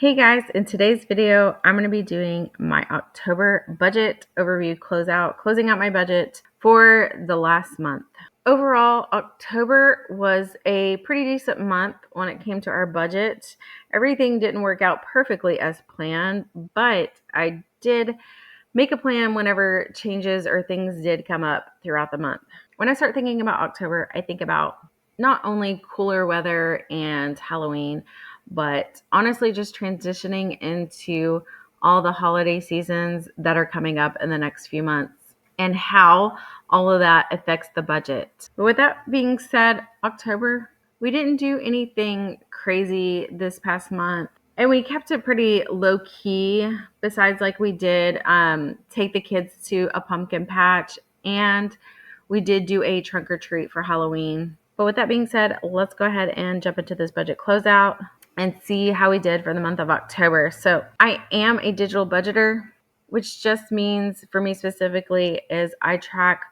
Hey guys, in today's video, I'm going to be doing my October budget overview closing out my budget for the last month. Overall, October was a pretty decent month when it came to our budget. Everything didn't work out perfectly as planned, but I did make a plan whenever changes or things did come up throughout the month. When I start thinking about October, I think about not only cooler weather and Halloween, but honestly just transitioning into all the holiday seasons that are coming up in the next few months and how all of that affects the budget. But with that being said, October, we didn't do anything crazy this past month. And we kept it pretty low key. Besides, like we did take the kids to a pumpkin patch, and we did do a trunk or treat for Halloween. But with that being said, let's go ahead and jump into this budget closeout and see how we did for the month of October. So I am a digital budgeter, which just means for me specifically is I track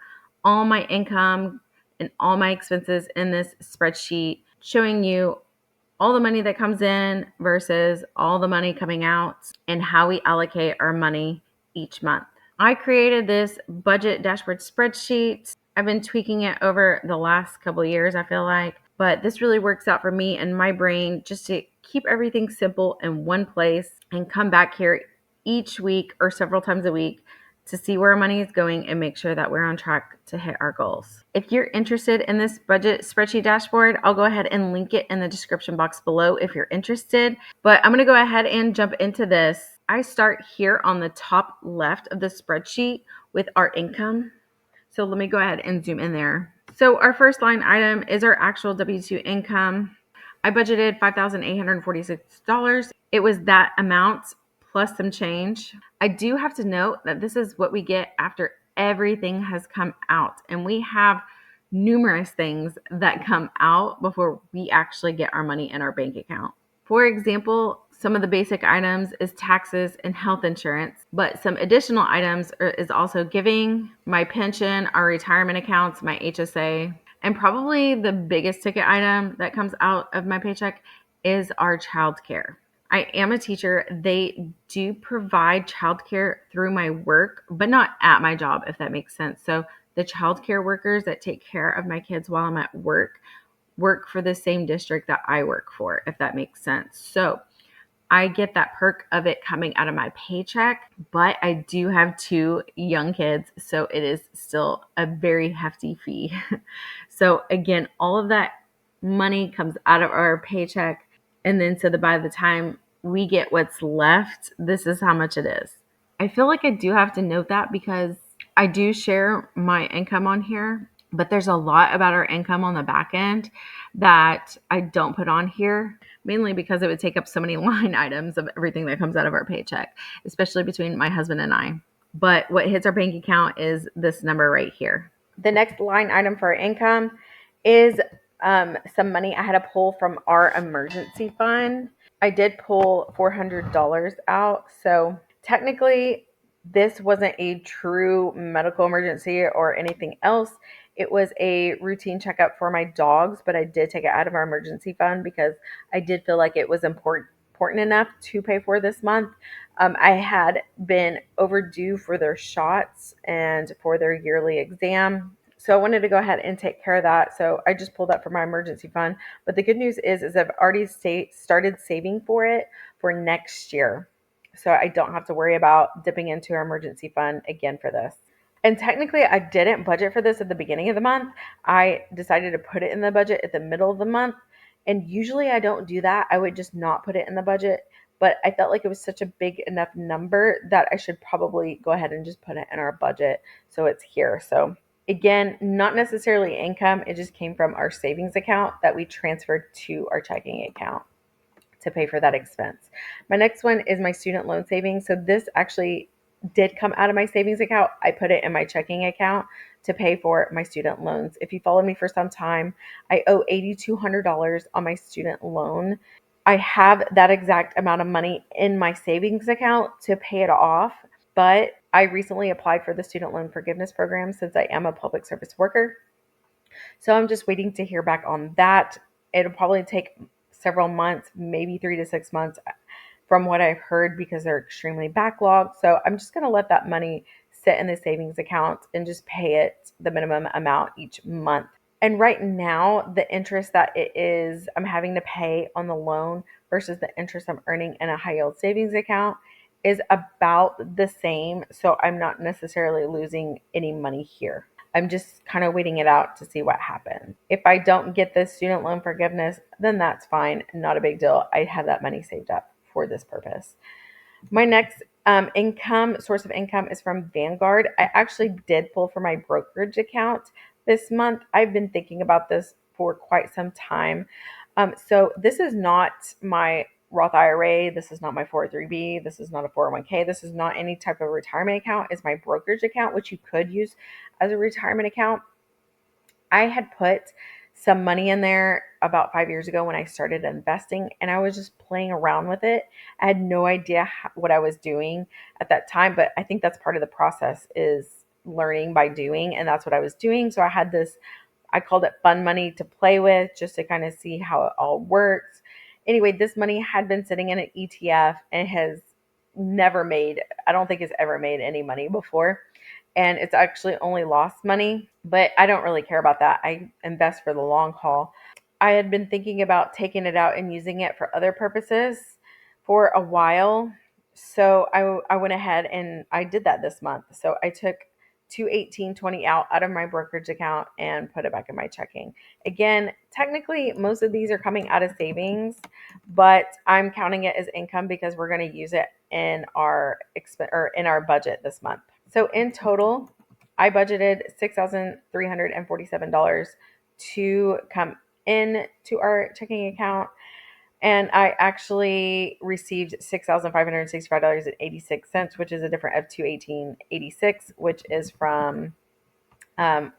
all my income and all my expenses in this spreadsheet, showing you all the money that comes in versus all the money coming out and how we allocate our money each month. I created this budget dashboard spreadsheet. I've been tweaking it over the last couple of years, I feel like, but this really works out for me and my brain just to keep everything simple in one place and come back here each week or several times a week to see where our money is going and make sure that we're on track to hit our goals. If you're interested in this budget spreadsheet dashboard, I'll go ahead and link it in the description box below if you're interested. But I'm going to go ahead and jump into this. I start here on the top left of the spreadsheet with our income. So let me go ahead and zoom in there. So our first line item is our actual W-2 income. I budgeted $5,846. It was that amount plus some change. I do have to note that this is what we get after everything has come out, and we have numerous things that come out before we actually get our money in our bank account. For example, some of the basic items is taxes and health insurance, but some additional items is also giving, my pension, our retirement accounts, my HSA, and probably the biggest ticket item that comes out of my paycheck is our childcare. I am a teacher. They do provide childcare through my work, but not at my job, if that makes sense. So the childcare workers that take care of my kids while I'm at work for the same district that I work for, if that makes sense. So I get that perk of it coming out of my paycheck, but I do have two young kids, so it is still a very hefty fee. So again, all of that money comes out of our paycheck, and then by the time we get what's left, this is how much it is. I feel like I do have to note that because I do share my income on here, but there's a lot about our income on the back end that I don't put on here, mainly because it would take up so many line items of everything that comes out of our paycheck, especially between my husband and I. But what hits our bank account is this number right here. The next line item for our income is some money I had to pull from our emergency fund. I did pull $400 out. So technically, this wasn't a true medical emergency or anything else. It was a routine checkup for my dogs, but I did take it out of our emergency fund because I did feel like it was important enough to pay for this month. I had been overdue for their shots and for their yearly exam. So I wanted to go ahead and take care of that. So I just pulled that from my emergency fund. But the good news is I've already started saving for it for next year. So I don't have to worry about dipping into our emergency fund again for this. And technically, I didn't budget for this at the beginning of the month. I decided to put it in the budget at the middle of the month. And usually I don't do that. I would just not put it in the budget. But I felt like it was such a big enough number that I should probably go ahead and just put it in our budget so it's here. So again, not necessarily income. It just came from our savings account that we transferred to our checking account to pay for that expense. My next one is my student loan savings. So this actually did come out of my savings account. I put it in my checking account to pay for my student loans. If you followed me for some time, I owe $8,200 on my student loan. I have that exact amount of money in my savings account to pay it off, but I recently applied for the student loan forgiveness program since I am a public service worker. So I'm just waiting to hear back on that. It'll probably take several months, maybe 3 to 6 months from what I've heard, because they're extremely backlogged. So I'm just going to let that money sit in the savings account and just pay it the minimum amount each month. And right now, the interest that I'm having to pay on the loan versus the interest I'm earning in a high yield savings account is about the same. So I'm not necessarily losing any money here. I'm just kind of waiting it out to see what happens. If I don't get this student loan forgiveness, then that's fine. Not a big deal. I have that money saved up for this purpose. My next source of income is from Vanguard. I actually did pull for my brokerage account this month. I've been thinking about this for quite some time. So this is not my Roth IRA. This is not my 403B. This is not a 401k. This is not any type of retirement account. It's my brokerage account, which you could use as a retirement account. I had put some money in there about 5 years ago when I started investing, and I was just playing around with it. I had no idea what I was doing at that time, but I think that's part of the process, is learning by doing, and that's what I was doing. So I had this, I called it fun money to play with, just to kind of see how it all works. Anyway, this money had been sitting in an ETF and has never made, I don't think it's ever made any money before. And it's actually only lost money, but I don't really care about that. I invest for the long haul. I had been thinking about taking it out and using it for other purposes for a while. So I went ahead and I did that this month. So I took 218.20 out of my brokerage account and put it back in my checking. Again, technically most of these are coming out of savings, but I'm counting it as income because we're going to use it in our in our budget this month. So in total, I budgeted $6,347 to come in to our checking account, and I actually received $6,565.86, which is a difference of $218.86, which is from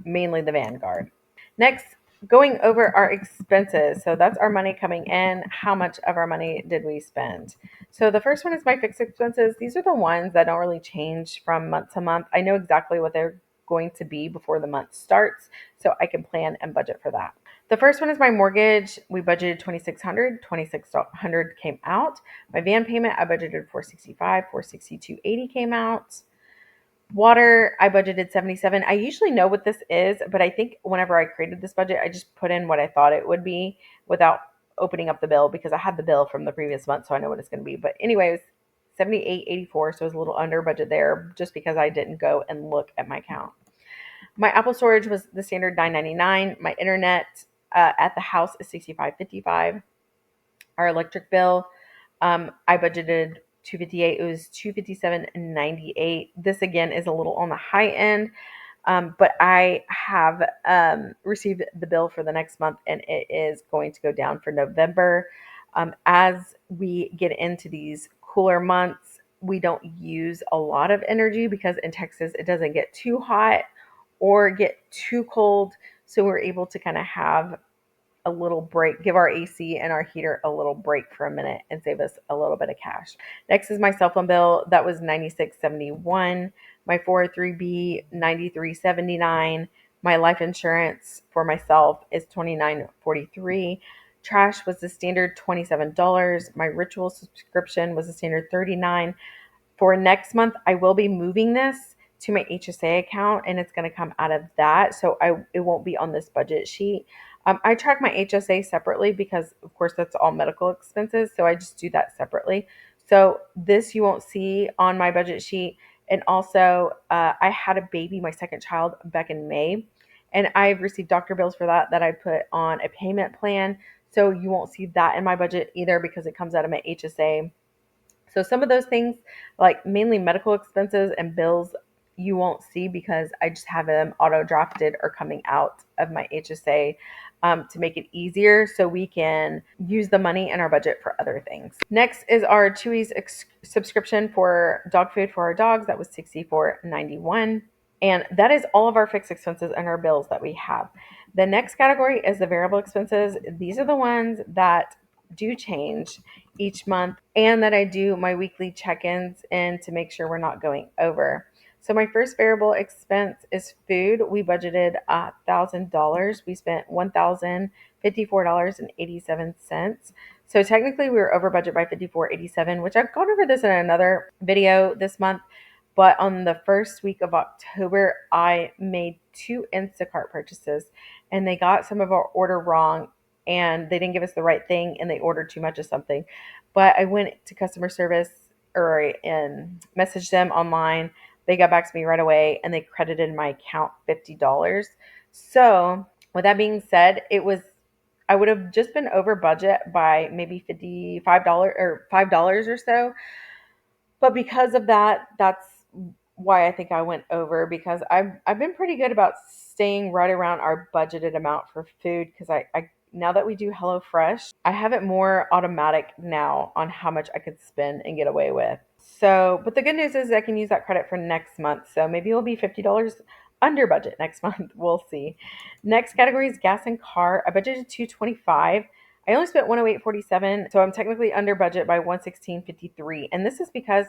mainly the Vanguard. Next, going over our expenses. So that's our money coming in. How much of our money did we spend? So the first one is my fixed expenses. These are the ones that don't really change from month to month. I know exactly what they're going to be before the month starts, so I can plan and budget for that. The first one is my mortgage. We budgeted $2,600 came out. My van payment, I budgeted $465, $462.80 came out. Water, I budgeted 77. I usually know what this is, but I think whenever I created this budget, I just put in what I thought it would be without opening up the bill, because I had the bill from the previous month, so I know what it's going to be. But anyways, 78.84, so it was a little under budget there just because I didn't go and look at my account. My Apple storage was the standard $9.99. My internet at the house is $65.55. Our electric bill, I budgeted $258. It was $257.98. This again is a little on the high end, but I have received the bill for the next month, and it is going to go down for November. As we get into these cooler months, we don't use a lot of energy because in Texas it doesn't get too hot or get too cold. So we're able to kind of have a little break, give our AC and our heater a little break for a minute and save us a little bit of cash. Next is my cell phone bill. That was $96.71. My 403B, $93.79. My life insurance for myself is $29.43. Trash was the standard $27. My ritual subscription was the standard $39. For next month, I will be moving this to my HSA account, and it's going to come out of that. So it won't be on this budget sheet. I track my HSA separately because, of course, that's all medical expenses. So I just do that separately. So this you won't see on my budget sheet. And also, I had a baby, my second child, back in May, and I've received doctor bills for that I put on a payment plan. So you won't see that in my budget either because it comes out of my HSA. So some of those things, like mainly medical expenses and bills, you won't see because I just have them auto drafted or coming out of my HSA to make it easier so we can use the money in our budget for other things. Next is our Chewy's subscription for dog food for our dogs. That was $64.91. And that is all of our fixed expenses and our bills that we have. The next category is the variable expenses. These are the ones that do change each month and that I do my weekly check-ins in to make sure we're not going over. So my first variable expense is food. We budgeted $1,000. We spent $1,054.87. So technically we were over budget by 54.87, which I've gone over this in another video this month. But on the first week of October, I made two Instacart purchases and they got some of our order wrong and they didn't give us the right thing and they ordered too much of something. But I went to customer service or and messaged them online. They got back to me right away and they credited my account $50. So with that being said, I would have just been over budget by maybe $55 or $5 or so. But because of that, that's why I think I went over because I've been pretty good about staying right around our budgeted amount for food because I now that we do HelloFresh, I have it more automatic now on how much I could spend and get away with. So, but the good news is I can use that credit for next month. So maybe it'll be $50 under budget next month. We'll see. Next category is gas and car. I budgeted 225. I only spent 108.47, so I'm technically under budget by 116.53. And this is because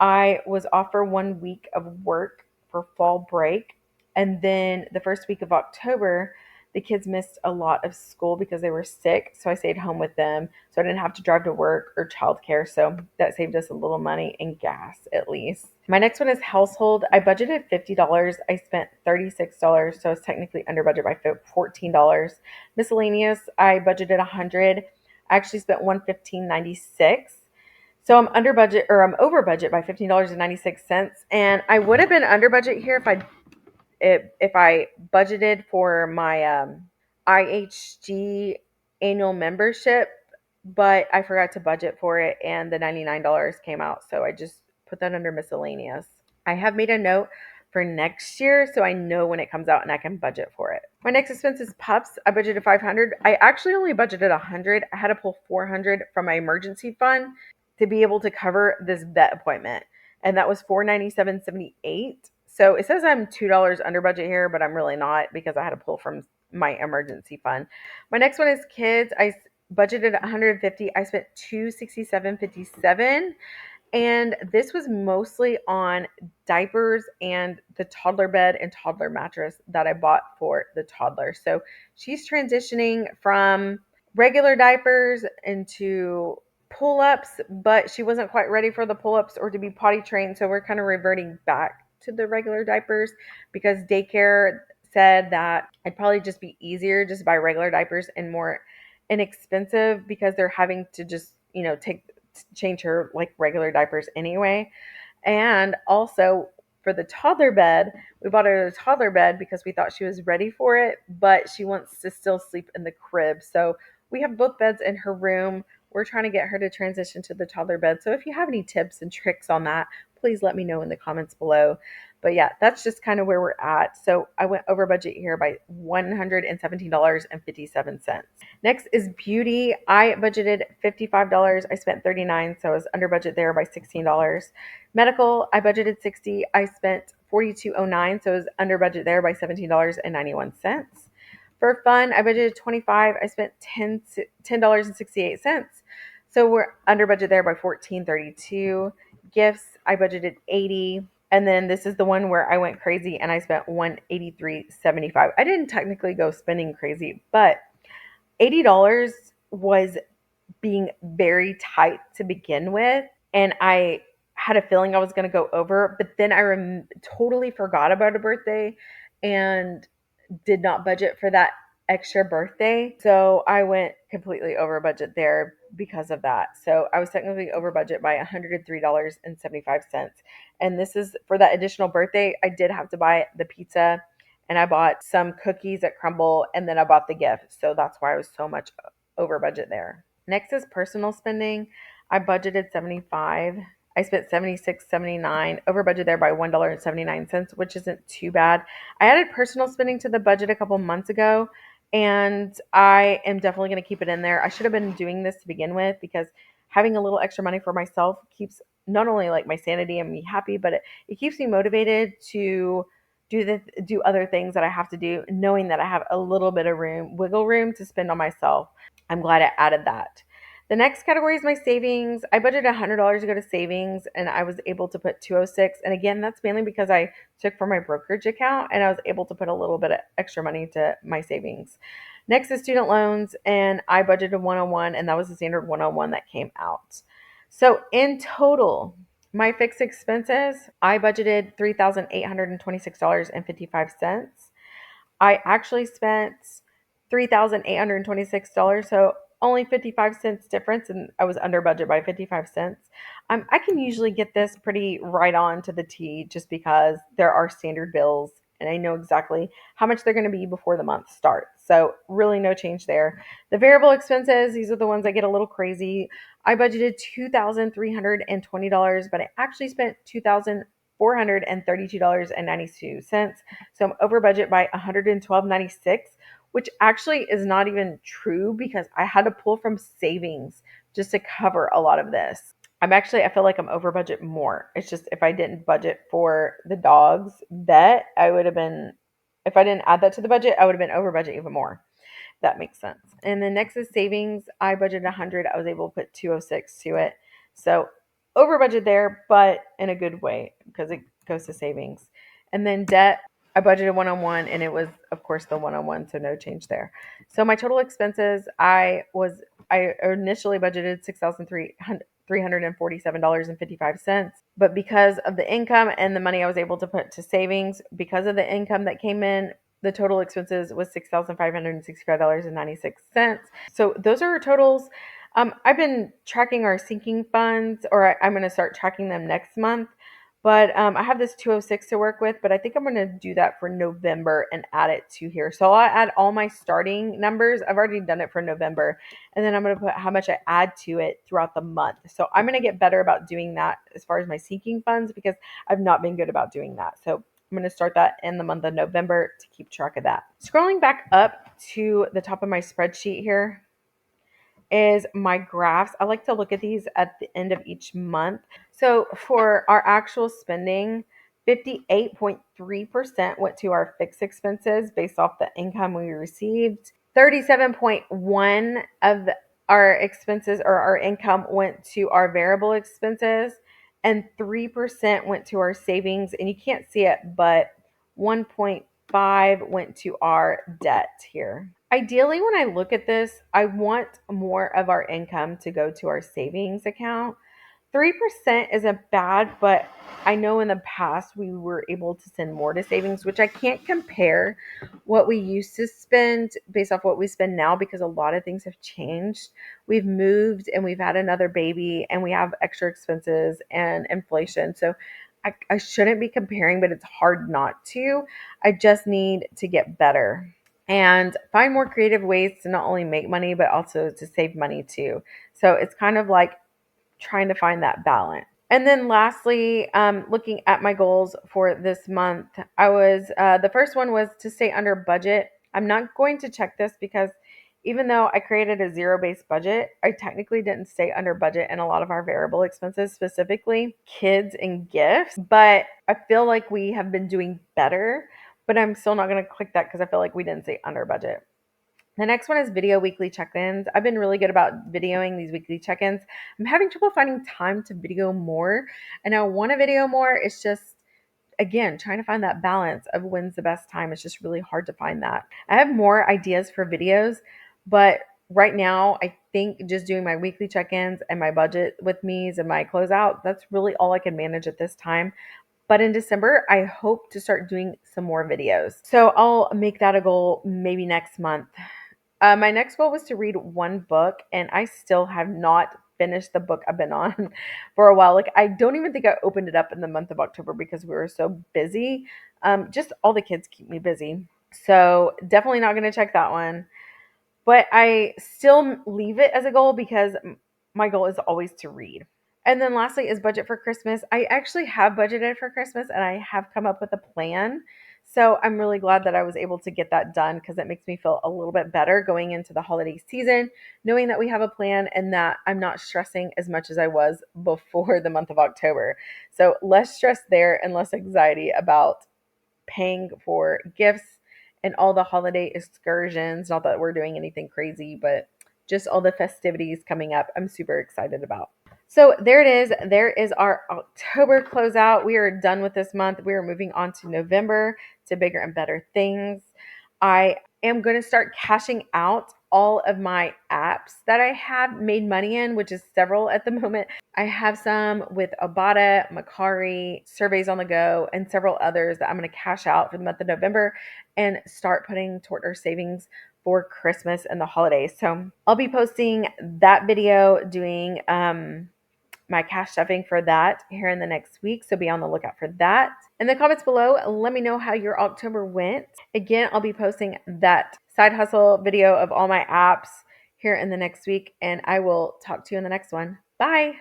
I was off for 1 week of work for fall break. And then the first week of October, the kids missed a lot of school because they were sick. So I stayed home with them. So I didn't have to drive to work or childcare. So that saved us a little money in gas at least. My next one is household. I budgeted $50. I spent $36. So I was technically under budget by $14. Miscellaneous, I budgeted $100. I actually spent $115.96. So I'm under budget or I'm over budget by $15.96. And I would have been under budget here if I budgeted for my IHG annual membership, but I forgot to budget for it and the $99 came out. So I just put that under miscellaneous. I have made a note for next year so I know when it comes out and I can budget for it. My next expense is pups. I budgeted 500. I actually only budgeted 100. I had to pull 400 from my emergency fund to be able to cover this vet appointment. And that was $497.78. So it says I'm $2 under budget here, but I'm really not because I had to pull from my emergency fund. My next one is kids. I budgeted 150. I spent 267.57. And this was mostly on diapers and the toddler bed and toddler mattress that I bought for the toddler. So she's transitioning from regular diapers into pull-ups, but she wasn't quite ready for the pull-ups or to be potty trained. So we're kind of reverting back to the regular diapers because daycare said that it'd probably just be easier just to buy regular diapers and more inexpensive because they're having to just, change her like regular diapers anyway. And also for the toddler bed, we bought her a toddler bed because we thought she was ready for it, but she wants to still sleep in the crib. So we have both beds in her room. We're trying to get her to transition to the toddler bed. So if you have any tips and tricks on that, please let me know in the comments below. But yeah, that's just kind of where we're at. So I went over budget here by $117.57. Next is beauty. I budgeted $55. I spent $39, so I was under budget there by $16. Medical, I budgeted $60. I spent $42.09, so I was under budget there by $17.91. For fun, I budgeted $25. I spent $10.68. So we're under budget there by $14.32. Gifts, I budgeted $80. And then this is the one where I went crazy and I spent $183.75. I didn't technically go spending crazy, but $80 was being very tight to begin with. And I had a feeling I was going to go over, but then I totally forgot about a birthday and did not budget for that extra birthday. So I went completely over budget there because of that. So I was technically over budget by $103.75. And this is for that additional birthday. I did have to buy the pizza and I bought some cookies at Crumble and then I bought the gift. So that's why I was so much over budget there. Next is personal spending. I budgeted 75. I spent 76.79 over budget there by $1.79, which isn't too bad. I added personal spending to the budget a couple months ago, and I am definitely going to keep it in there. I should have been doing this to begin with because having a little extra money for myself keeps not only like my sanity and me happy, but it keeps me motivated to do other things that I have to do, knowing that I have a little bit of wiggle room to spend on myself. I'm glad I added that. The next category is my savings. I budgeted $100 to go to savings and I was able to put 206. And again, that's mainly because I took from my brokerage account and I was able to put a little bit of extra money to my savings. Next is student loans, and I budgeted 101, and that was the standard 101 that came out. So in total, my fixed expenses, I budgeted $3,826.55. I actually spent $3,826, so only 55 cents difference, and I was under budget by 55 cents. I can usually get this pretty right on to the T just because there are standard bills and I know exactly how much they're going to be before the month starts. So, really, no change there. The variable expenses, these are the ones that get a little crazy. I budgeted $2,320, but I actually spent $2,432.92. So I'm over budget by $112.96, which actually is not even true because I had to pull from savings just to cover a lot of this. I feel like I'm over budget more. It's just if I didn't budget for the dog's vet, I would have been, if I didn't add that to the budget, I would have been over budget even more. That makes sense. And then next is savings. I budgeted 100. I was able to put 206 to it. So over budget there, but in a good way because it goes to savings. And then debt, I budgeted 101 and it was of course the 101, so no change there. So my total expenses, I initially budgeted $6,347.55, but because of the income and the money I was able to put to savings, because of the income that came in, the total expenses was $6,565.96. So those are our totals. I've been tracking our sinking funds, or I'm going to start tracking them next month. But I have this 206 to work with, but I think I'm going to do that for November and add it to here. So I'll add all my starting numbers. I've already done it for November. And then I'm going to put how much I add to it throughout the month. So I'm going to get better about doing that as far as my sinking funds because I've not been good about doing that. So I'm going to start that in the month of November to keep track of that. Scrolling back up to the top of my spreadsheet here is my graphs. I like to look at these at the end of each month. So for our actual spending, 58.3% went to our fixed expenses based off the income we received. 37.1 of our expenses or our income went to our variable expenses, and 3% went to our savings. And you can't see it, but 1.5 went to our debt here. Ideally, when I look at this, I want more of our income to go to our savings account. 3% isn't bad, but I know in the past we were able to send more to savings, which I can't compare what we used to spend based off what we spend now because a lot of things have changed. We've moved and we've had another baby and we have extra expenses and inflation. So I shouldn't be comparing, but it's hard not to. I just need to get better and find more creative ways to not only make money, but also to save money too. So it's kind of like trying to find that balance. And then lastly, looking at my goals for this month, the first one was to stay under budget. I'm not going to check this because even though I created a zero-based budget, I technically didn't stay under budget in a lot of our variable expenses, specifically kids and gifts. But I feel like we have been doing better, but I'm still not going to click that because I feel like we didn't stay under budget. The next one is video weekly check-ins. I've been really good about videoing these weekly check-ins. I'm having trouble finding time to video more, and I want to video more. It's just, again, trying to find that balance of when's the best time. It's just really hard to find that. I have more ideas for videos, but right now, I think just doing my weekly check-ins and my budget with me's and my closeout, that's really all I can manage at this time. But in December, I hope to start doing some more videos. So I'll make that a goal maybe next month. My next goal was to read one book, and I still have not finished the book I've been on for a while. Like, I don't even think I opened it up in the month of October because we were so busy. Just all the kids keep me busy. So, definitely not going to check that one. But I still leave it as a goal because my goal is always to read. And then lastly is budget for Christmas. I actually have budgeted for Christmas and I have come up with a plan. So I'm really glad that I was able to get that done because it makes me feel a little bit better going into the holiday season, knowing that we have a plan and that I'm not stressing as much as I was before the month of October. So less stress there and less anxiety about paying for gifts and all the holiday excursions. Not that we're doing anything crazy, but just all the festivities coming up. I'm super excited about. So there it is. There is our October closeout. We are done with this month. We are moving on to November to bigger and better things. I am going to start cashing out all of my apps that I have made money in, which is several at the moment. I have some with Abada, Macari, Surveys on the Go, and several others that I'm going to cash out for the month of November and start putting toward our savings for Christmas and the holidays. So I'll be posting that video doing my cash stuffing for that here in the next week. So be on the lookout for that. In the comments below, let me know how your October went. Again, I'll be posting that side hustle video of all my apps here in the next week, and I will talk to you in the next one. Bye.